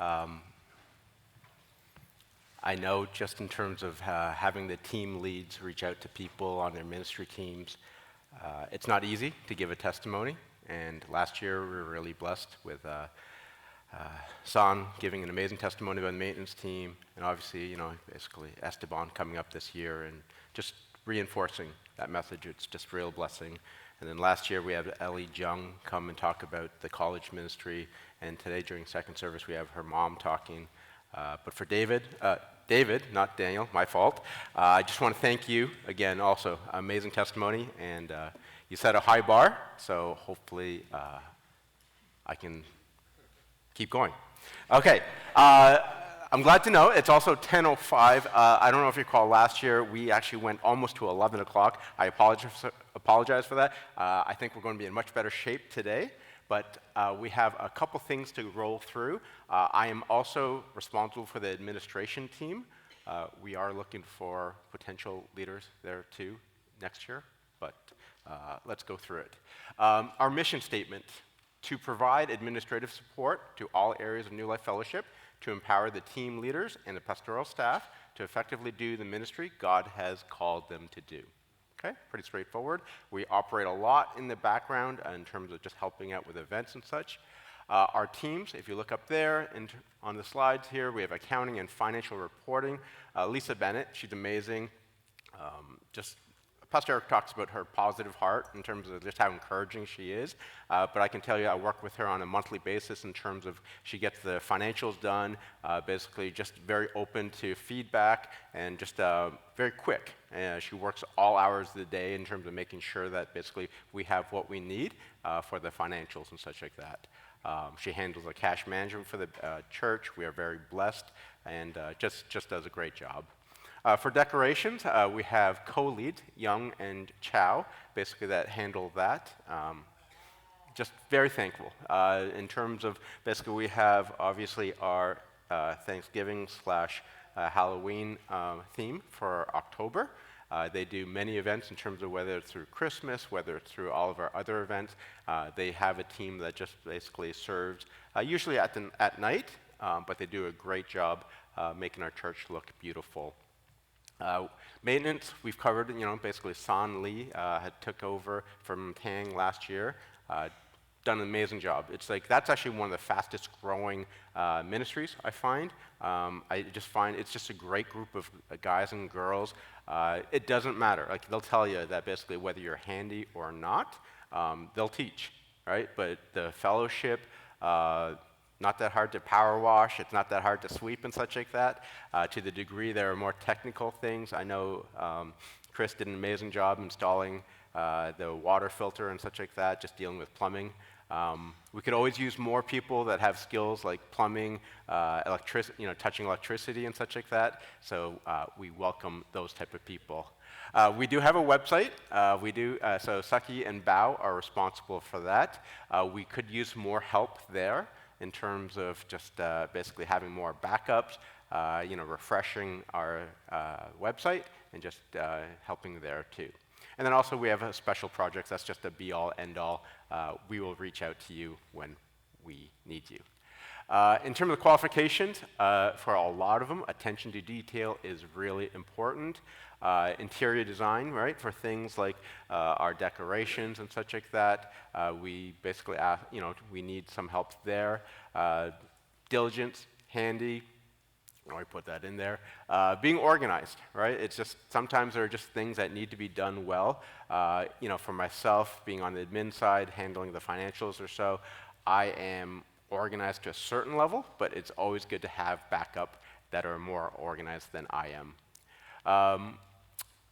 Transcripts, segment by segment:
Um, I know just in terms of having the team leads reach out to people on their ministry teams, it's not easy to give a testimony. And last year we were really blessed with San giving an amazing testimony about the maintenance team, and obviously, basically Esteban coming up this year and just reinforcing that message. It's just a real blessing. And then last year we had Ellie Jung come and talk about the college ministry, and today during second service we have her mom talking. But for David, not Daniel, my fault, I just want to thank you again also. Amazing testimony, and you set a high bar, so hopefully I can keep going. Okay, I'm glad to know it's also 10:05. I don't know if you recall last year, we actually went almost to 11 o'clock. I apologize for that. I think we're going to be in much better shape today, but we have a couple things to roll through. I am also responsible for the administration team. We are looking for potential leaders there too next year, but let's go through it. Our mission statement: to provide administrative support to all areas of New Life Fellowship, to empower the team leaders and the pastoral staff to effectively do the ministry God has called them to do. Okay, pretty straightforward. We operate a lot in the background in terms of just helping out with events and such. Our teams, if you look up there on the slides here, we have accounting and financial reporting. Lisa Bennett, she's amazing. Pastor Eric talks about her positive heart in terms of just how encouraging she is, but I can tell you I work with her on a monthly basis in terms of she gets the financials done, basically just very open to feedback and just very quick. She works all hours of the day in terms of making sure that basically we have what we need for the financials and such like that. She handles the cash management for the church. We are very blessed, and just does a great job. For decorations, we have co-lead, Young and Chow, basically that handle that. Just very thankful. In terms of, basically we have obviously our Thanksgiving / Halloween theme for October. They do many events in terms of whether it's through Christmas, whether it's through all of our other events. They have a team that just basically serves, usually at night, but they do a great job making our church look beautiful. Maintenance, we've covered, basically San Lee had took over from Tang last year, done an amazing job. It's like, that's actually one of the fastest growing ministries, I find. I just find it's just a great group of guys and girls. It doesn't matter, like they'll tell you that basically whether you're handy or not, they'll teach, right? But the fellowship, not that hard to power wash, it's not that hard to sweep and such like that. To the degree there are more technical things, I know Chris did an amazing job installing the water filter and such like that, just dealing with plumbing. We could always use more people that have skills like plumbing, touching electricity and such like that, so we welcome those type of people. We do have a website. So Saki and Bao are responsible for that. We could use more help there in terms of just basically having more backups, refreshing our website and just helping there too. And then also we have special projects. That's just a be-all, end-all. We will reach out to you when we need you. In terms of qualifications, for a lot of them, attention to detail is really important. Interior design, right, for things like our decorations and such like that. We basically, we need some help there. Diligence, handy. I put that in there. Being organized, right? It's just sometimes there are just things that need to be done well. For myself, being on the admin side, handling the financials or so, I am organized to a certain level, but it's always good to have backup that are more organized than I am.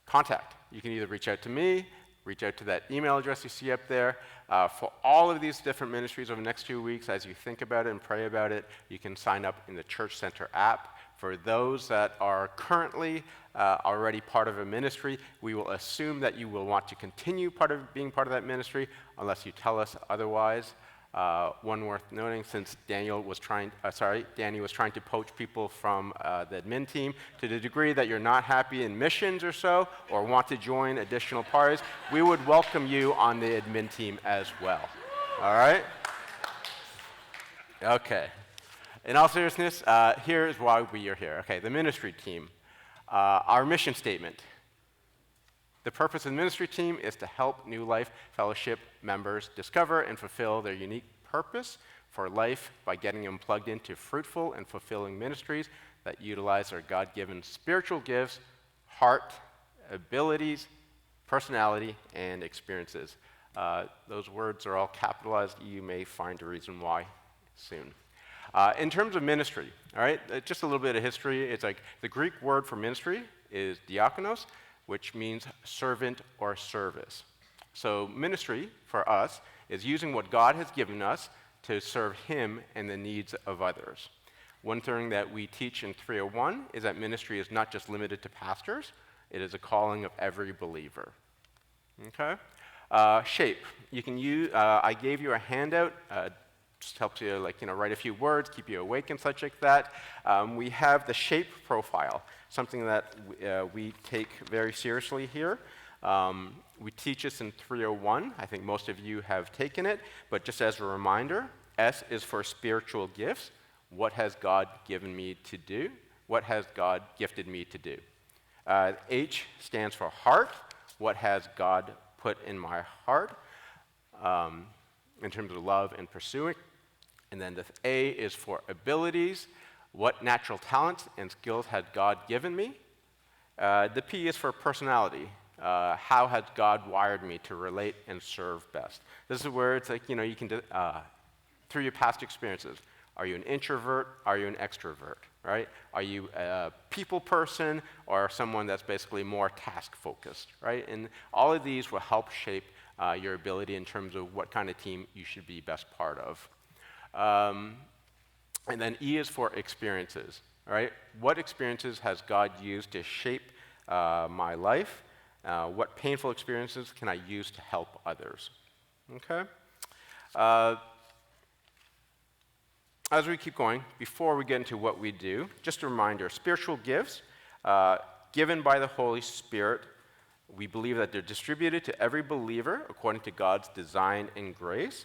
Contact. You can either reach out to me, reach out to that email address you see up there. For all of these different ministries over the next 2 weeks, as you think about it and pray about it, you can sign up in the Church Center app. For those that are currently already part of a ministry, we will assume that you will want to continue being part of that ministry unless you tell us otherwise. One worth noting, since Danny was trying to poach people from the admin team, to the degree that you're not happy in missions or so, or want to join additional parties, we would welcome you on the admin team as well. All right? Okay. In all seriousness, here is why we are here. Okay, the ministry team. Our mission statement. The purpose of the ministry team is to help New Life Fellowship members discover and fulfill their unique purpose for life by getting them plugged into fruitful and fulfilling ministries that utilize their God-given spiritual gifts, heart, abilities, personality, and experiences. Those words are all capitalized. You may find a reason why soon. In terms of ministry, all right, just a little bit of history. It's like the Greek word for ministry is diakonos, which means servant or service. So ministry, for us, is using what God has given us to serve Him and the needs of others. One thing that we teach in 301 is that ministry is not just limited to pastors, it is a calling of every believer. Okay? Shape. You can use, I gave you a handout, just helps you write a few words, keep you awake and such like that. We have the shape profile, something that we take very seriously here. We teach this in 301. I think most of you have taken it, but just as a reminder, S is for spiritual gifts. What has God given me to do? What has God gifted me to do? H stands for heart. What has God put in my heart in terms of love and pursuing? And then the A is for abilities. What natural talents and skills has God given me? The P is for personality. How has God wired me to relate and serve best? This is where it's like, you can, through your past experiences, are you an introvert? Are you an extrovert, right? Are you a people person or someone that's basically more task-focused, right? And all of these will help shape your ability in terms of what kind of team you should be best part of. And then E is for experiences, right? What experiences has God used to shape my life? What painful experiences can I use to help others? Okay? As we keep going, before we get into what we do, just a reminder, spiritual gifts given by the Holy Spirit, we believe that they're distributed to every believer according to God's design and grace.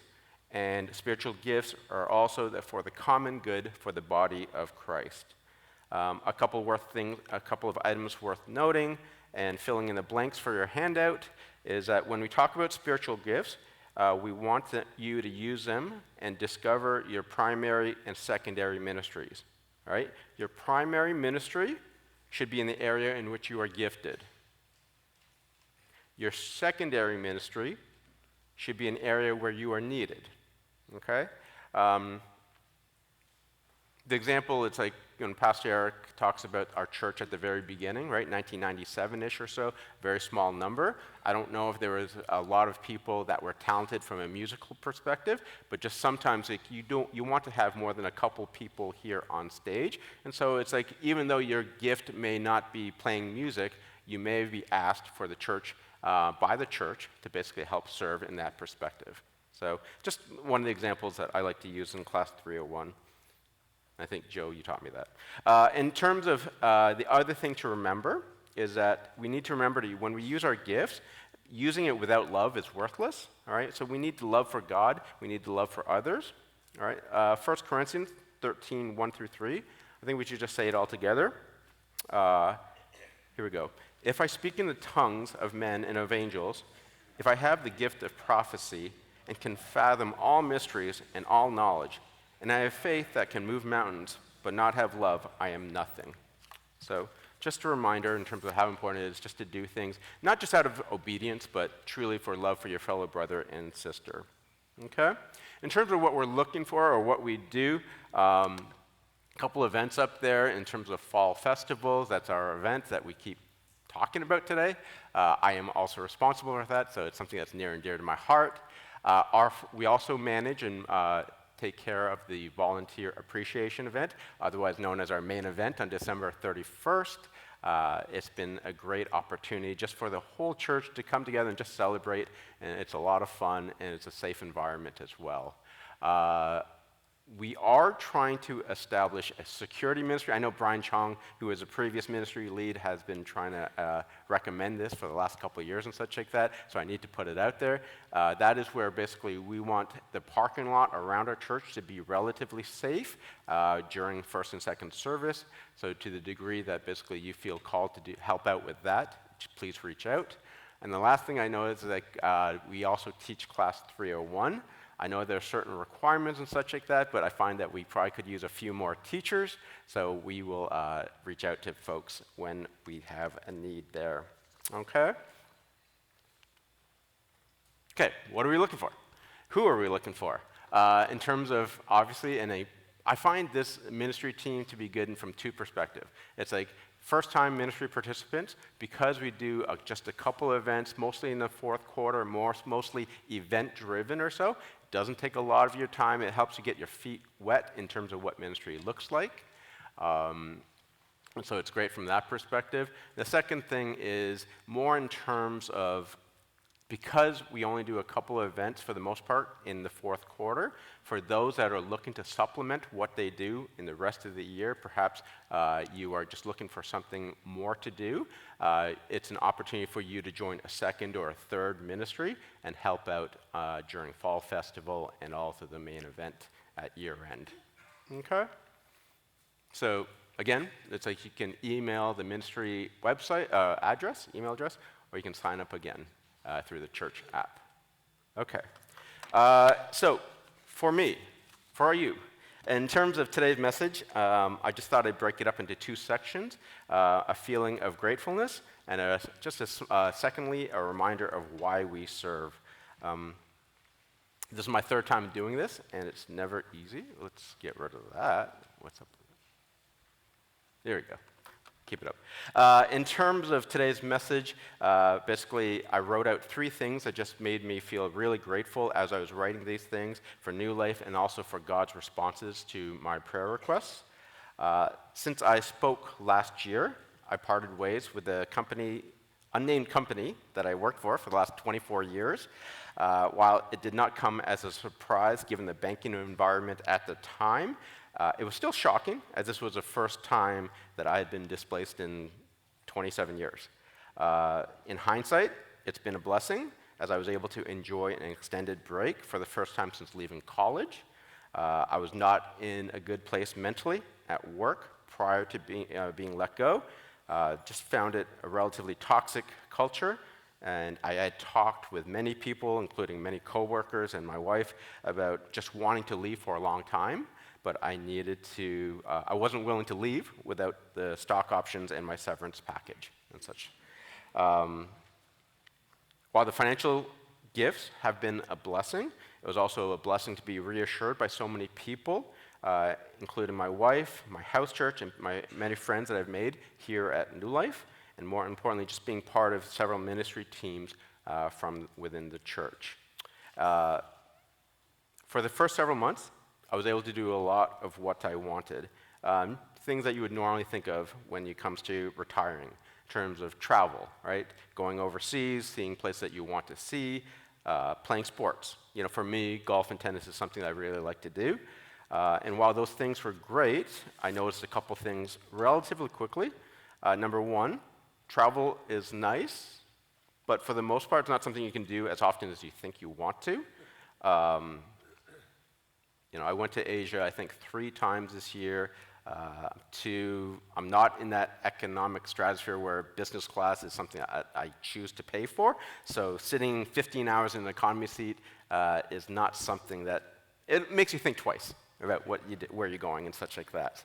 And spiritual gifts are also for the common good for the body of Christ. A couple of items worth noting and filling in the blanks for your handout is that when we talk about spiritual gifts, we want you to use them and discover your primary and secondary ministries. All right? Your primary ministry should be in the area in which you are gifted. Your secondary ministry should be an area where you are needed. Okay? The example, it's like when Pastor Eric talks about our church at the very beginning, right, 1997-ish or so, very small number. I don't know if there was a lot of people that were talented from a musical perspective, but just sometimes you want to have more than a couple people here on stage. And so it's like, even though your gift may not be playing music, you may be asked for the church, by the church, to basically help serve in that perspective. So just one of the examples that I like to use in class 301. I think, Joe, you taught me that. In terms of the other thing to remember is that we need to remember when we use our gifts, using it without love is worthless, all right? So we need the love for God. We need the love for others, all right? 1 Corinthians 13, 1 through 3. I think we should just say it all together. Here we go. If I speak in the tongues of men and of angels, if I have the gift of prophecy and can fathom all mysteries and all knowledge, and I have faith that can move mountains, but not have love, I am nothing. So just a reminder in terms of how important it is just to do things, not just out of obedience, but truly for love for your fellow brother and sister. Okay? In terms of what we're looking for or what we do, a couple events up there in terms of fall festivals. That's our event that we keep talking about today. I am also responsible for that, so it's something that's near and dear to my heart. We also manage and take care of the volunteer appreciation event, otherwise known as our main event on December 31st. It's been a great opportunity just for the whole church to come together and just celebrate, and it's a lot of fun, and it's a safe environment as well. We are trying to establish a security ministry. I know Brian Chong, who is a previous ministry lead, has been trying to recommend this for the last couple of years and such like that, so I need to put it out there. That is where basically we want the parking lot around our church to be relatively safe during first and second service. So to the degree that basically you feel called to help out with that, please reach out. And the last thing I know is that we also teach class 301. I know there are certain requirements and such like that, but I find that we probably could use a few more teachers, so we will reach out to folks when we have a need there. Okay? Okay, what are we looking for? Who are we looking for? In terms of, obviously, I find this ministry team to be good from two perspectives. It's like first-time ministry participants, because we do just a couple of events, mostly in the fourth quarter, mostly event-driven or so. It doesn't take a lot of your time. It helps you get your feet wet in terms of what ministry looks like. And so it's great from that perspective. The second thing is more in terms of, because we only do a couple of events for the most part in the fourth quarter, for those that are looking to supplement what they do in the rest of the year, perhaps you are just looking for something more to do, it's an opportunity for you to join a second or a third ministry and help out during Fall Festival and also the main event at year end. Okay? So again, it's like you can email the ministry website email address, or you can sign up again through the church app. Okay. So for me, for you, in terms of today's message, I just thought I'd break it up into two sections, a feeling of gratefulness, and secondly, a reminder of why we serve. This is my third time doing this, and it's never easy. Let's get rid of that. What's up? There we go. Keep it up. In terms of today's message, basically, I wrote out three things that just made me feel really grateful as I was writing these things for New Life and also for God's responses to my prayer requests. Since I spoke last year, I parted ways with the unnamed company that I worked for the last 24 years. While it did not come as a surprise given the banking environment at the time, it was still shocking, as this was the first time that I had been displaced in 27 years. In hindsight, it's been a blessing, as I was able to enjoy an extended break for the first time since leaving college. I was not in a good place mentally at work prior to being let go. Just found it a relatively toxic culture, and I had talked with many people, including many coworkers and my wife, about just wanting to leave for a long time. But I wasn't willing to leave without the stock options and my severance package and such. While the financial gifts have been a blessing, it was also a blessing to be reassured by so many people, including my wife, my house church, and my many friends that I've made here at New Life, and more importantly, just being part of several ministry teams from within the church. For the first several months, I was able to do a lot of what I wanted. Things that you would normally think of when it comes to retiring, in terms of travel, right? Going overseas, seeing places that you want to see, playing sports. You know, for me, golf and tennis is something that I really like to do. And while those things were great, I noticed a couple things relatively quickly. Number one, travel is nice, but for the most part, it's not something you can do as often as you think you want to. I went to Asia, I think, 3 times this year. I'm not in that economic stratosphere where business class is something I choose to pay for. So sitting 15 hours in an economy seat is not something that, it makes you think twice about where you're going and such like that.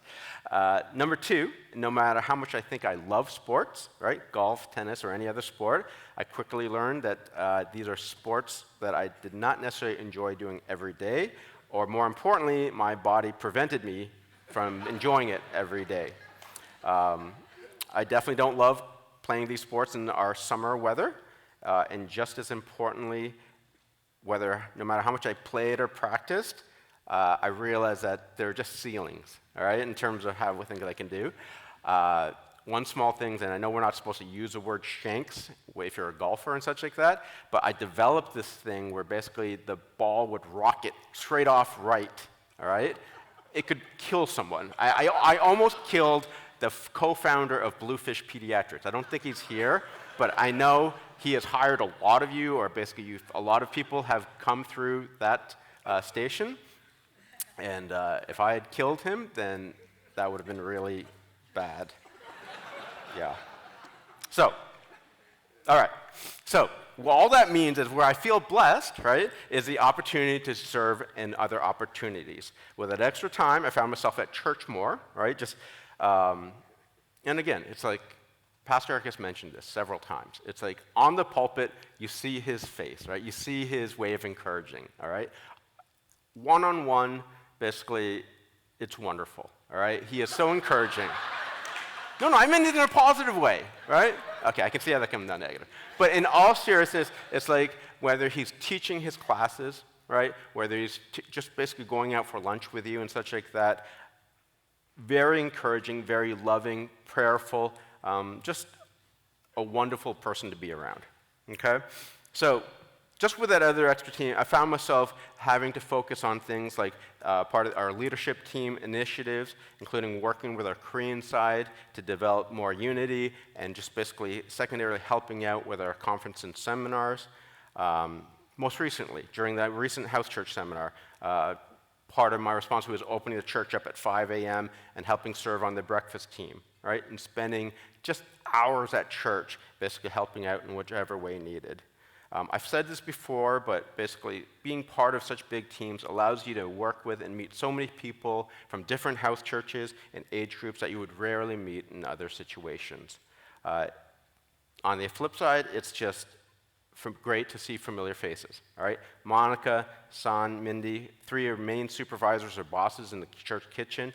Number 2, no matter how much I think I love sports, right, golf, tennis, or any other sport, I quickly learned that these are sports that I did not necessarily enjoy doing every day, or more importantly, my body prevented me from enjoying it every day. I definitely don't love playing these sports in our summer weather, and just as importantly, no matter how much I played or practiced, I realized that there are just ceilings, all right, in terms of how we think that I can do. One small thing, and I know we're not supposed to use the word shanks if you're a golfer and such like that, but I developed this thing where basically the ball would rocket straight off right, all right? It could kill someone. I almost killed the co-founder of Bluefish Pediatrics. I don't think he's here, but I know he has hired a lot of you, or basically a lot of people have come through that station. And if I had killed him, then that would have been really bad. Yeah. So, all right. So, all that means is where I feel blessed, right, is the opportunity to serve in other opportunities. With that extra time, I found myself at church more, right? And again, it's like Pastor Eric has mentioned this several times. It's like on the pulpit, you see his face, right? You see his way of encouraging, all right? One-on-one, basically, it's wonderful, all right? He is so encouraging. No, I meant it in a positive way, right? Okay, I can see how that comes down negative. But in all seriousness, it's like whether he's teaching his classes, right? Whether he's just basically going out for lunch with you and such like that. Very encouraging, very loving, prayerful, just a wonderful person to be around, okay? So just with that other extra team, I found myself having to focus on things like part of our leadership team initiatives, including working with our Korean side to develop more unity, and just basically secondarily helping out with our conference and seminars. Most recently, during that recent house church seminar, part of my responsibility was opening the church up at 5 a.m. and helping serve on the breakfast team, right? And spending just hours at church, basically helping out in whichever way needed. I've said this before, but basically being part of such big teams allows you to work with and meet so many people from different house churches and age groups that you would rarely meet in other situations. On the flip side, it's just great to see familiar faces, all right? Monica, San, Mindy, three are main supervisors or bosses in the church kitchen.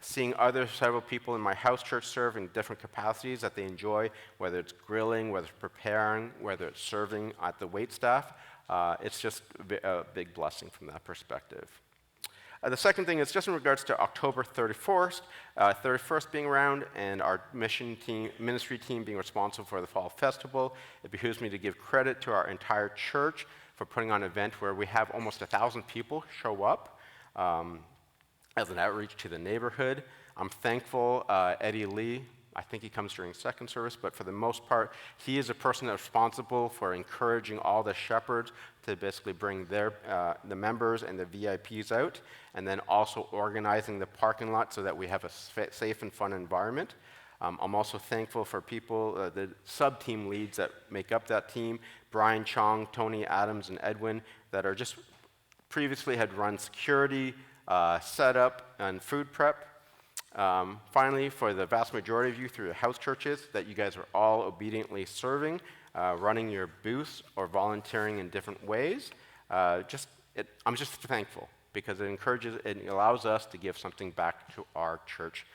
Seeing several people in my house church serve in different capacities that they enjoy, whether it's grilling, whether it's preparing, whether it's serving at the waitstaff, it's just a big blessing from that perspective. The second thing is just in regards to October 31st being around, and our ministry team being responsible for the fall festival. It behooves me to give credit to our entire church for putting on an event where we have almost 1,000 people show up as an outreach to the neighborhood. I'm thankful Eddie Lee, I think he comes during second service, but for the most part, he is a person that's responsible for encouraging all the shepherds to basically bring the members and the VIPs out, and then also organizing the parking lot so that we have a safe and fun environment. I'm also thankful for people, the sub-team leads that make up that team, Brian Chong, Tony Adams, and Edwin, that are just previously had run security, setup, and food prep. Finally, for the vast majority of you through the house churches, that you guys are all obediently serving, running your booths or volunteering in different ways. I'm just thankful because it allows us to give something back to our church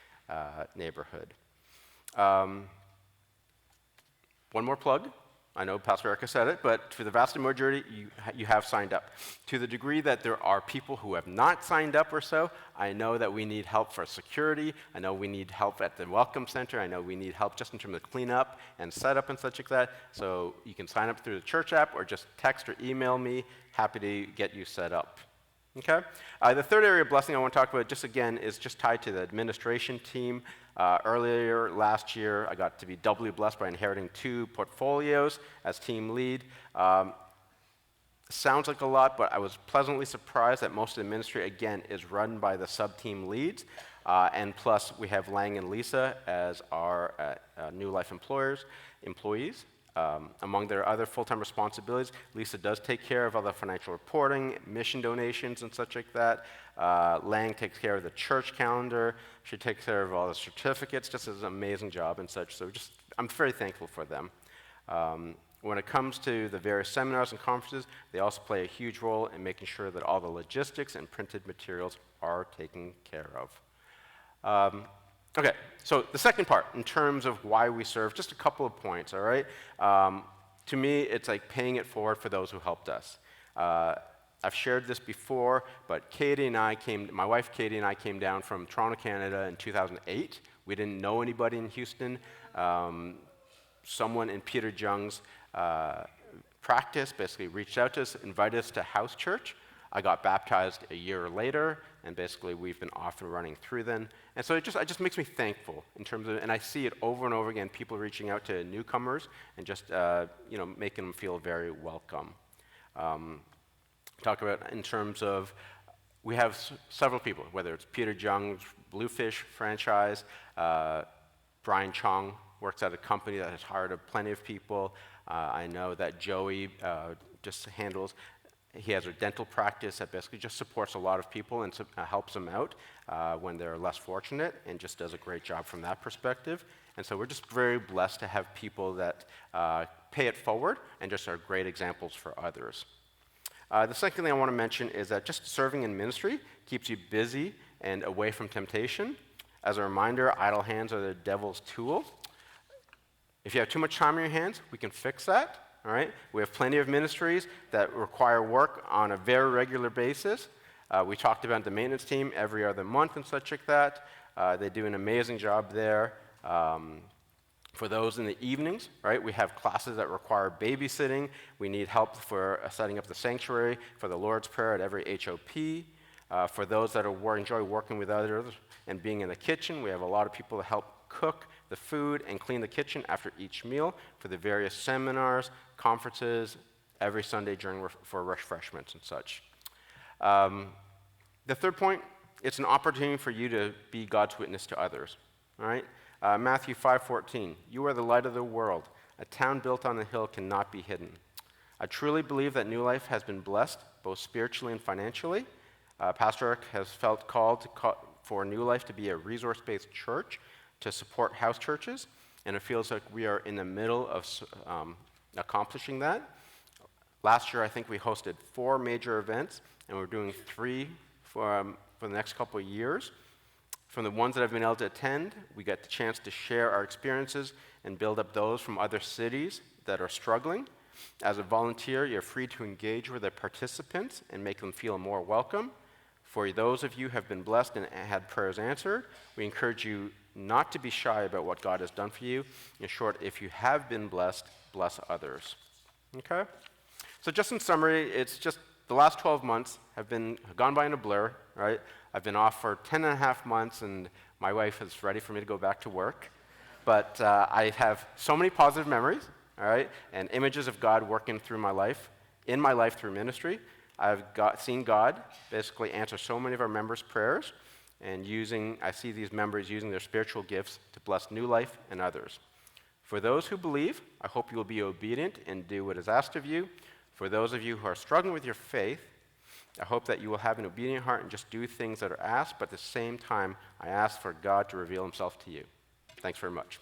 neighborhood. One more plug. I know Pastor Erica said it, but for the vast majority, you have signed up. To the degree that there are people who have not signed up or so, I know that we need help for security. I know we need help at the Welcome Center. I know we need help just in terms of cleanup and setup and such like that. So you can sign up through the church app or just text or email me. Happy to get you set up. Okay? The third area of blessing I want to talk about, just again, is just tied to the administration team. Earlier last year, I got to be doubly blessed by inheriting 2 portfolios as team lead. Sounds like a lot, but I was pleasantly surprised that most of the ministry, again, is run by the sub-team leads. And plus, we have Lang and Lisa as our New Life employees. Among their other full-time responsibilities, Lisa does take care of all the financial reporting, mission donations, and such like that. Lang takes care of the church calendar. She takes care of all the certificates, just does an amazing job and such. So I'm very thankful for them. When it comes to the various seminars and conferences, they also play a huge role in making sure that all the logistics and printed materials are taken care of. Okay, so the second part, in terms of why we serve, just a couple of points, all right? To me, it's like paying it forward for those who helped us. I've shared this before, but my wife Katie and I came down from Toronto, Canada in 2008. We didn't know anybody in Houston. Someone in Peter Jung's practice basically reached out to us, invited us to house church. I got baptized a year later, and basically we've been off and running through then. And so it just makes me thankful in terms of, and I see it over and over again, people reaching out to newcomers and just making them feel very welcome. Talk about in terms of, we have several people, whether it's Peter Jung's Bluefish franchise, Brian Chong works at a company that has hired plenty of people. I know that Joey just handles, he has a dental practice that basically just supports a lot of people and helps them out when they're less fortunate, and just does a great job from that perspective. And so we're just very blessed to have people that pay it forward and just are great examples for others. The second thing I want to mention is that just serving in ministry keeps you busy and away from temptation. As a reminder, idle hands are the devil's tool. If you have too much time on your hands, we can fix that. All right? We have plenty of ministries that require work on a very regular basis. We talked about the maintenance team every other month and such like that. They do an amazing job there. For those in the evenings, right, we have classes that require babysitting. We need help for setting up the sanctuary for the Lord's Prayer at every HOP. For those that enjoy working with others and being in the kitchen, we have a lot of people that help cook the food and clean the kitchen after each meal for the various seminars, conferences, every Sunday for refreshments and such. The third point, it's an opportunity for you to be God's witness to others. All right? Matthew 5:14, you are the light of the world. A town built on a hill cannot be hidden. I truly believe that New Life has been blessed, both spiritually and financially. Pastor Eric has felt called for New Life to be a resource-based church to support house churches, and it feels like we are in the middle of accomplishing that. Last year, I think we hosted 4 major events, and we're doing 3 for the next couple of years. From the ones that I've been able to attend, we get the chance to share our experiences and build up those from other cities that are struggling. As a volunteer, you're free to engage with the participants and make them feel more welcome. For those of you who have been blessed and had prayers answered, we encourage you not to be shy about what God has done for you. In short, if you have been blessed, bless others. Okay? So just in summary, it's just the last 12 months have gone by in a blur, right? I've been off for 10 and a half months, and my wife is ready for me to go back to work. But I have so many positive memories, all right, and images of God working through my life, in my life through ministry. I've seen God basically answer so many of our members' prayers, and I see these members using their spiritual gifts to bless New Life and others. For those who believe, I hope you will be obedient and do what is asked of you. For those of you who are struggling with your faith, I hope that you will have an obedient heart and just do things that are asked, but at the same time, I ask for God to reveal himself to you. Thanks very much.